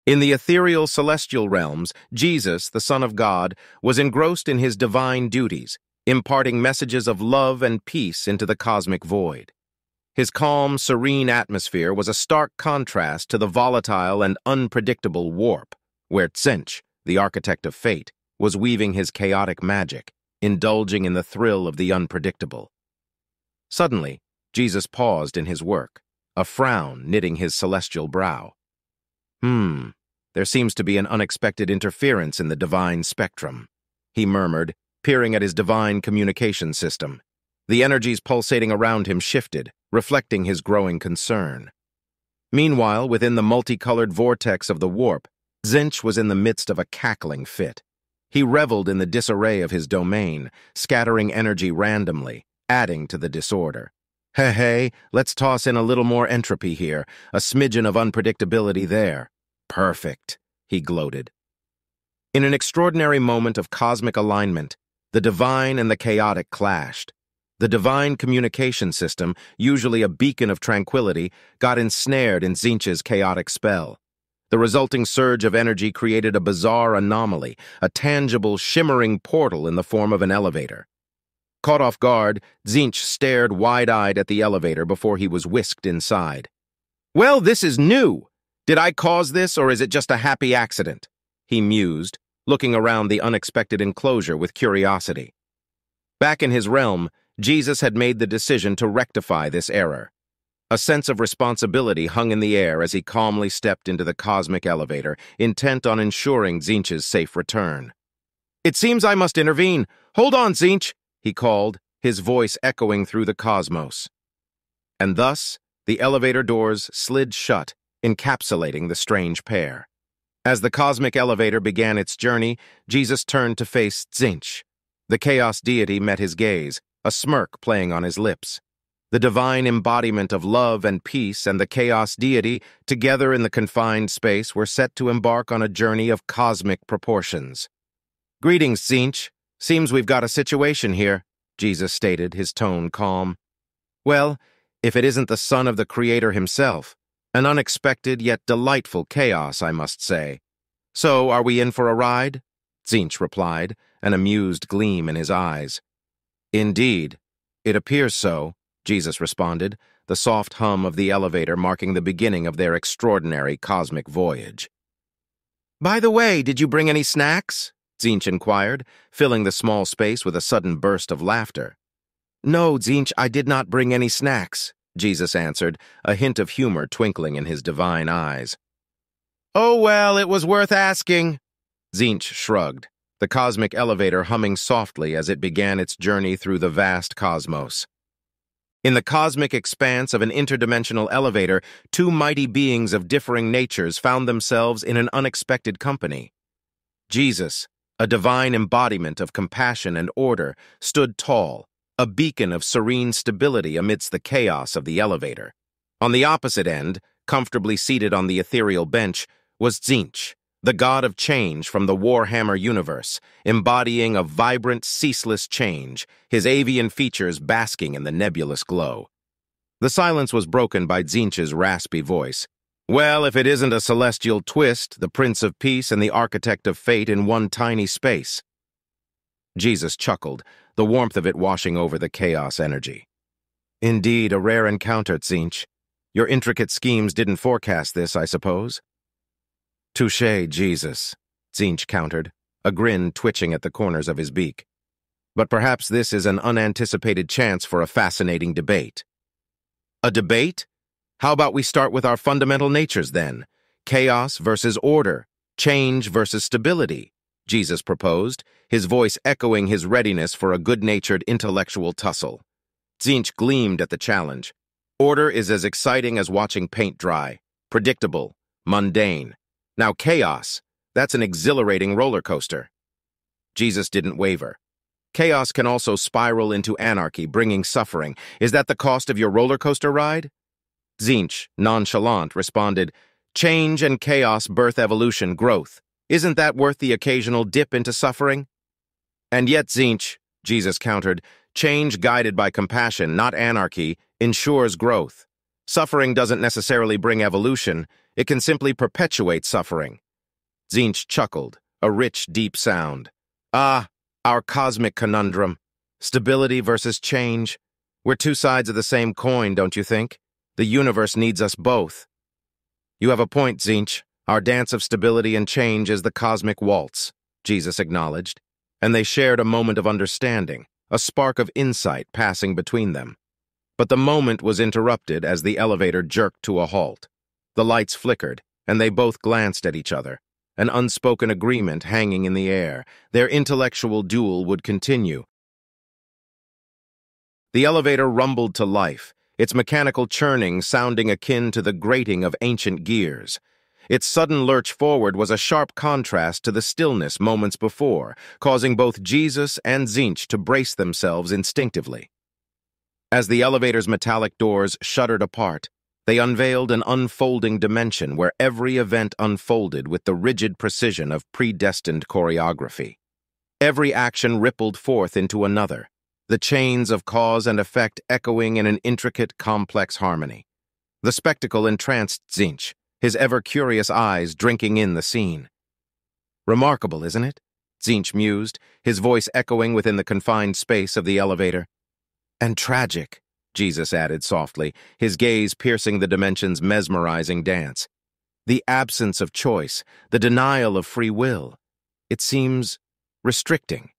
In the ethereal celestial realms, Jesus, the Son of God, was engrossed in his divine duties, imparting messages of love and peace into the cosmic void. His calm, serene atmosphere was a stark contrast to the volatile and unpredictable warp, where Tzeentch, the architect of fate, was weaving his chaotic magic, indulging in the thrill of the unpredictable. Suddenly, Jesus paused in his work, a frown knitting his celestial brow. There seems to be an unexpected interference in the divine spectrum, he murmured, peering at his divine communication system. The energies pulsating around him shifted, reflecting his growing concern. Meanwhile, within the multicolored vortex of the warp, Tzeentch was in the midst of a cackling fit. He reveled in the disarray of his domain, scattering energy randomly, adding to the disorder. Hey, let's toss in a little more entropy here, a smidgen of unpredictability there. Perfect, he gloated. In an extraordinary moment of cosmic alignment, the divine and the chaotic clashed. The divine communication system, usually a beacon of tranquility, got ensnared in Tzeentch's chaotic spell. The resulting surge of energy created a bizarre anomaly, a tangible, shimmering portal in the form of an elevator. Caught off guard, Tzeentch stared wide-eyed at the elevator before he was whisked inside. "Well, this is new! Did I cause this, or is it just a happy accident?" he mused, looking around the unexpected enclosure with curiosity. Back in his realm, Jesus had made the decision to rectify this error. A sense of responsibility hung in the air as he calmly stepped into the cosmic elevator, intent on ensuring Tzeentch's safe return. "It seems I must intervene. Hold on, Tzeentch," he called, his voice echoing through the cosmos. And thus, the elevator doors slid shut, encapsulating the strange pair. As the cosmic elevator began its journey, Jesus turned to face Tzeentch. The chaos deity met his gaze, a smirk playing on his lips. The divine embodiment of love and peace and the chaos deity, together in the confined space, were set to embark on a journey of cosmic proportions. "Greetings, Tzeentch. Seems we've got a situation here," Jesus stated, his tone calm. "Well, if it isn't the son of the Creator himself, an unexpected yet delightful chaos, I must say. So, are we in for a ride?" Tzeentch replied, an amused gleam in his eyes. "Indeed, it appears so," Jesus responded, the soft hum of the elevator marking the beginning of their extraordinary cosmic voyage. "By the way, did you bring any snacks?" Tzeentch inquired, filling the small space with a sudden burst of laughter. "No, Tzeentch, I did not bring any snacks," Jesus answered, a hint of humor twinkling in his divine eyes. "Oh, well, it was worth asking." Tzeentch shrugged, the cosmic elevator humming softly as it began its journey through the vast cosmos. In the cosmic expanse of an interdimensional elevator, two mighty beings of differing natures found themselves in an unexpected company. Jesus, a divine embodiment of compassion and order, stood tall, a beacon of serene stability amidst the chaos of the elevator. On the opposite end, comfortably seated on the ethereal bench, was Tzeentch, the god of change from the Warhammer universe, embodying a vibrant, ceaseless change, his avian features basking in the nebulous glow. The silence was broken by Tzeentch's raspy voice. "Well, if it isn't a celestial twist, the Prince of Peace and the Architect of Fate in one tiny space." Jesus chuckled, the warmth of it washing over the chaos energy. "Indeed, a rare encounter, Tzeentch. Your intricate schemes didn't forecast this, I suppose?" "Touché, Jesus," Tzeentch countered, a grin twitching at the corners of his beak. "But perhaps this is an unanticipated chance for a fascinating debate." "A debate? How about we start with our fundamental natures, then? Chaos versus order, change versus stability," Jesus proposed, his voice echoing his readiness for a good-natured intellectual tussle. Tzeentch gleamed at the challenge. Order is as exciting as watching paint dry, predictable, mundane. Now chaos, that's an exhilarating roller coaster. Jesus didn't waver. "Chaos can also spiral into anarchy, bringing suffering. Is that the cost of your roller coaster ride?" Tzeentch, nonchalant, responded, "Change and chaos birth evolution, growth. Isn't that worth the occasional dip into suffering?" "And yet, Tzeentch," Jesus countered, "change guided by compassion, not anarchy, ensures growth. Suffering doesn't necessarily bring evolution, It can simply perpetuate suffering. Tzeentch chuckled, a rich, deep sound. Ah, our cosmic conundrum. Stability versus change. We're two sides of the same coin, don't you think? The universe needs us both. You have a point, Tzeentch. Our dance of stability and change is the cosmic waltz, Jesus acknowledged. And they shared a moment of understanding, a spark of insight passing between them. But the moment was interrupted as the elevator jerked to a halt. The lights flickered, and they both glanced at each other, an unspoken agreement hanging in the air. Their intellectual duel would continue. The elevator rumbled to life, its mechanical churning sounding akin to the grating of ancient gears. Its sudden lurch forward was a sharp contrast to the stillness moments before, causing both Jesus and Tzeentch to brace themselves instinctively. As the elevator's metallic doors shuddered apart, they unveiled an unfolding dimension where every event unfolded with the rigid precision of predestined choreography. Every action rippled forth into another, the chains of cause and effect echoing in an intricate, complex harmony. The spectacle entranced Tzeentch, his ever-curious eyes drinking in the scene. Remarkable, isn't it? Tzeentch mused, his voice echoing within the confined space of the elevator. And tragic, Jesus added softly, his gaze piercing the dimension's mesmerizing dance. The absence of choice, the denial of free will. It seems restricting.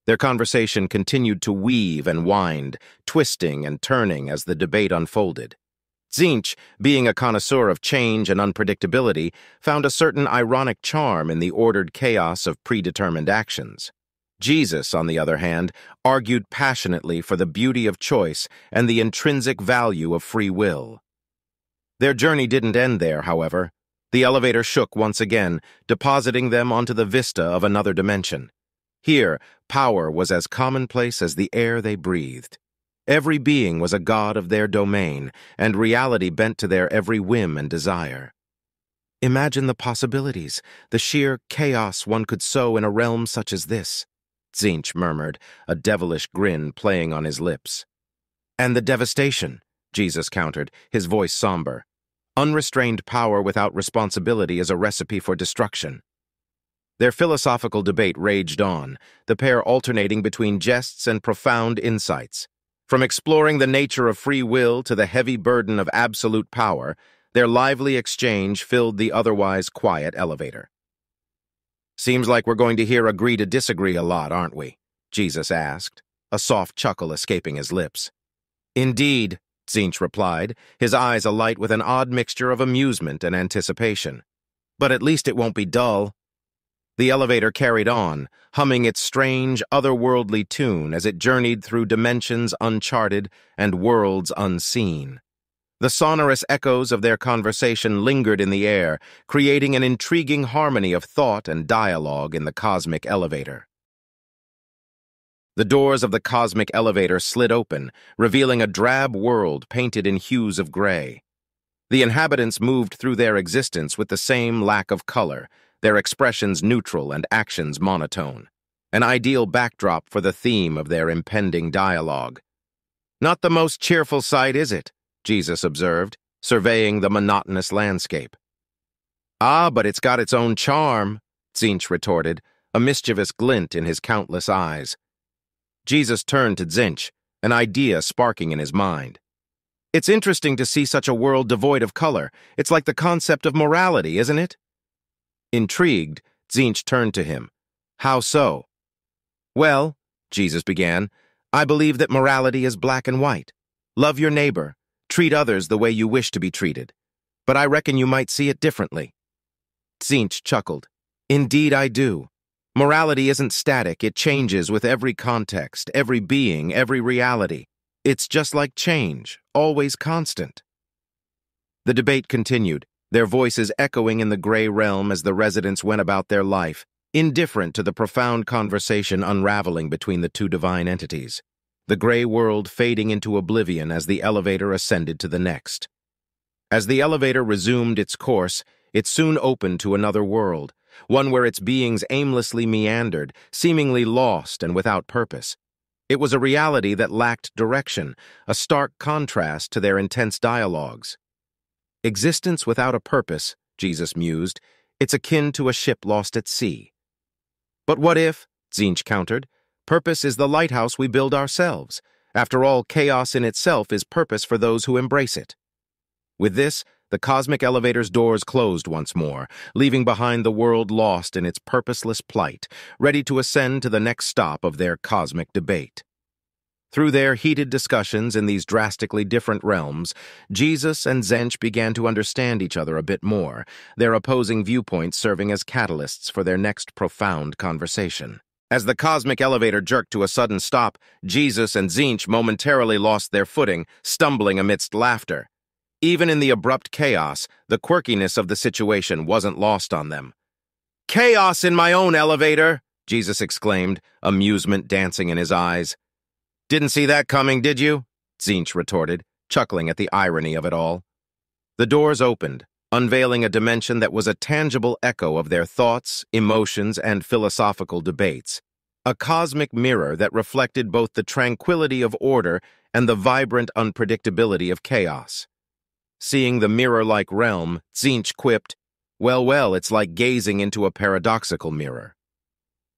Their conversation continued to weave and wind, twisting and turning as the debate unfolded. Tzeentch, being a connoisseur of change and unpredictability, found a certain ironic charm in the ordered chaos of predetermined actions. Jesus, on the other hand, argued passionately for the beauty of choice and the intrinsic value of free will. Their journey didn't end there, however. The elevator shook once again, depositing them onto the vista of another dimension. Here, power was as commonplace as the air they breathed. Every being was a god of their domain, and reality bent to their every whim and desire. Imagine the possibilities, the sheer chaos one could sow in a realm such as this, Tzeentch murmured, a devilish grin playing on his lips. And the devastation, Jesus countered, his voice somber. Unrestrained power without responsibility is a recipe for destruction. Their philosophical debate raged on, the pair alternating between jests and profound insights. From exploring the nature of free will to the heavy burden of absolute power, their lively exchange filled the otherwise quiet elevator. Seems like we're going to hear agree to disagree a lot, aren't we? Jesus asked, a soft chuckle escaping his lips. Indeed, Tzeentch replied, his eyes alight with an odd mixture of amusement and anticipation. But at least it won't be dull. The elevator carried on, humming its strange, otherworldly tune as it journeyed through dimensions uncharted and worlds unseen. The sonorous echoes of their conversation lingered in the air, creating an intriguing harmony of thought and dialogue in the cosmic elevator. The doors of the cosmic elevator slid open, revealing a drab world painted in hues of gray. The inhabitants moved through their existence with the same lack of color, their expressions neutral and actions monotone, an ideal backdrop for the theme of their impending dialogue. Not the most cheerful sight, is it? Jesus observed, surveying the monotonous landscape. Ah, but it's got its own charm, Tzeentch retorted, a mischievous glint in his countless eyes. Jesus turned to Tzeentch, an idea sparking in his mind. It's interesting to see such a world devoid of color. It's like the concept of morality, isn't it? Intrigued, Tzeentch turned to him. How so? Well, Jesus began, I believe that morality is black and white. Love your neighbor. Treat others the way you wish to be treated. But I reckon you might see it differently. Tzeentch chuckled. Indeed I do. Morality isn't static, it changes with every context, every being, every reality. It's just like change, always constant. The debate continued, their voices echoing in the gray realm as the residents went about their life, indifferent to the profound conversation unraveling between the two divine entities. The gray world fading into oblivion as the elevator ascended to the next. As the elevator resumed its course, it soon opened to another world, one where its beings aimlessly meandered, seemingly lost and without purpose. It was a reality that lacked direction, a stark contrast to their intense dialogues. Existence without a purpose, Jesus mused, it's akin to a ship lost at sea. But what if, Tzeentch countered, purpose is the lighthouse we build ourselves? After all, chaos in itself is purpose for those who embrace it. With this, the cosmic elevator's doors closed once more, leaving behind the world lost in its purposeless plight, ready to ascend to the next stop of their cosmic debate. Through their heated discussions in these drastically different realms, Jesus and Tzeentch began to understand each other a bit more, their opposing viewpoints serving as catalysts for their next profound conversation. As the cosmic elevator jerked to a sudden stop, Jesus and Tzeentch momentarily lost their footing, stumbling amidst laughter. Even in the abrupt chaos, the quirkiness of the situation wasn't lost on them. "Chaos in my own elevator!" Jesus exclaimed, amusement dancing in his eyes. "Didn't see that coming, did you?" Tzeentch retorted, chuckling at the irony of it all. The doors opened, unveiling a dimension that was a tangible echo of their thoughts, emotions, and philosophical debates. A cosmic mirror that reflected both the tranquility of order and the vibrant unpredictability of chaos. Seeing the mirror-like realm, Tzeentch quipped, well, it's like gazing into a paradoxical mirror."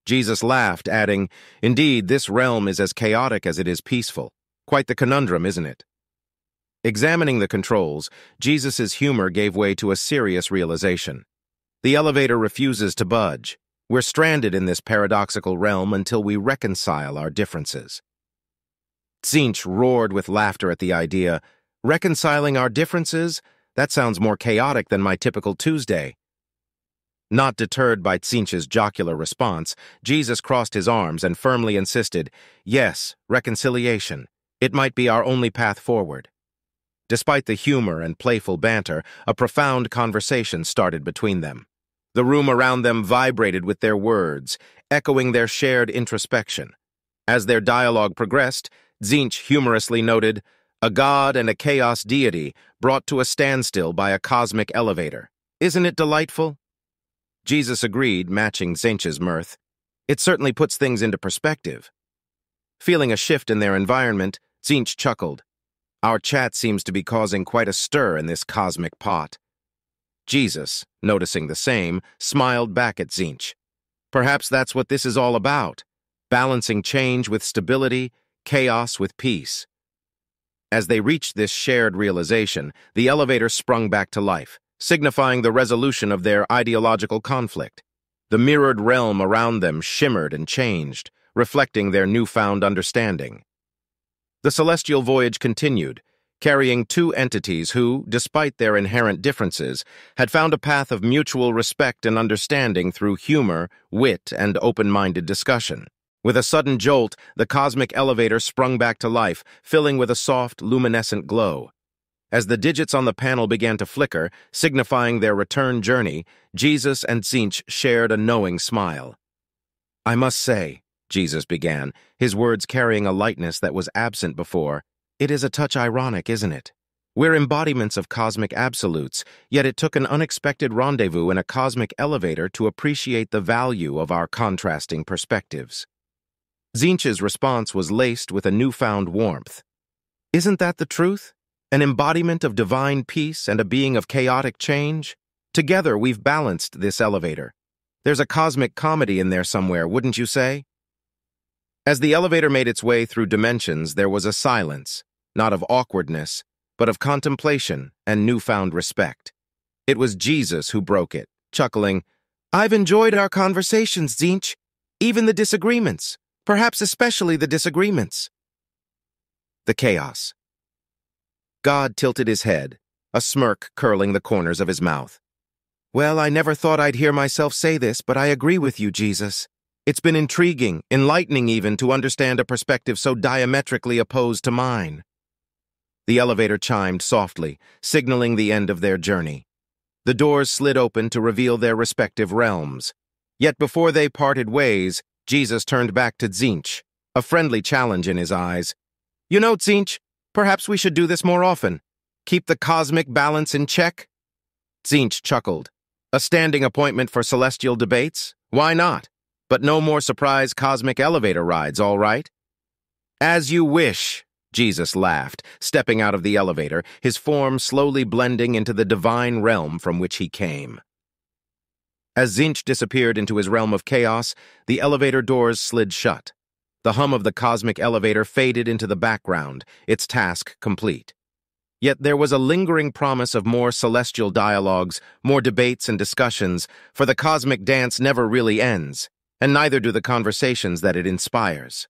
Jesus laughed, adding, "Indeed, this realm is as chaotic as it is peaceful. Quite the conundrum, isn't it?" Examining the controls, Jesus' humor gave way to a serious realization. The elevator refuses to budge. We're stranded in this paradoxical realm until we reconcile our differences. Tzeentch roared with laughter at the idea. "Reconciling our differences? That sounds more chaotic than my typical Tuesday." Not deterred by Tzeentch's jocular response, Jesus crossed his arms and firmly insisted, "Yes, reconciliation. It might be our only path forward." Despite the humor and playful banter, a profound conversation started between them. The room around them vibrated with their words, echoing their shared introspection. As their dialogue progressed, Tzeentch humorously noted, "A god and a chaos deity brought to a standstill by a cosmic elevator. Isn't it delightful?" Jesus agreed, matching Tzeentch's mirth. "It certainly puts things into perspective." Feeling a shift in their environment, Tzeentch chuckled. "Our chat seems to be causing quite a stir in this cosmic pot." Jesus, noticing the same, smiled back at Tzeentch. "Perhaps that's what this is all about, balancing change with stability, chaos with peace." As they reached this shared realization, the elevator sprung back to life, signifying the resolution of their ideological conflict. The mirrored realm around them shimmered and changed, reflecting their newfound understanding. The celestial voyage continued, carrying two entities who, despite their inherent differences, had found a path of mutual respect and understanding through humor, wit, and open-minded discussion. With a sudden jolt, the cosmic elevator sprung back to life, filling with a soft, luminescent glow. As the digits on the panel began to flicker, signifying their return journey, Jesus and Tzeentch shared a knowing smile. "I must say," Jesus began, his words carrying a lightness that was absent before, "it is a touch ironic, isn't it? We're embodiments of cosmic absolutes, yet it took an unexpected rendezvous in a cosmic elevator to appreciate the value of our contrasting perspectives." Tzeentch's response was laced with a newfound warmth. "Isn't that the truth? An embodiment of divine peace and a being of chaotic change? Together we've balanced this elevator. There's a cosmic comedy in there somewhere, wouldn't you say?" As the elevator made its way through dimensions, there was a silence, not of awkwardness, but of contemplation and newfound respect. It was Jesus who broke it, chuckling, "I've enjoyed our conversations, Tzeentch, even the disagreements, perhaps especially the disagreements." The chaos. God tilted his head, a smirk curling the corners of his mouth. "Well, I never thought I'd hear myself say this, but I agree with you, Jesus. It's been intriguing, enlightening even, to understand a perspective so diametrically opposed to mine." The elevator chimed softly, signaling the end of their journey. The doors slid open to reveal their respective realms. Yet before they parted ways, Jesus turned back to Tzeentch, a friendly challenge in his eyes. "You know, Tzeentch, perhaps we should do this more often. Keep the cosmic balance in check?" Tzeentch chuckled. "A standing appointment for celestial debates? Why not? But no more surprise cosmic elevator rides, all right?" "As you wish," Jesus laughed, stepping out of the elevator, his form slowly blending into the divine realm from which he came. As Tzeentch disappeared into his realm of chaos, the elevator doors slid shut. The hum of the cosmic elevator faded into the background, its task complete. Yet there was a lingering promise of more celestial dialogues, more debates and discussions, for the cosmic dance never really ends, and neither do the conversations that it inspires.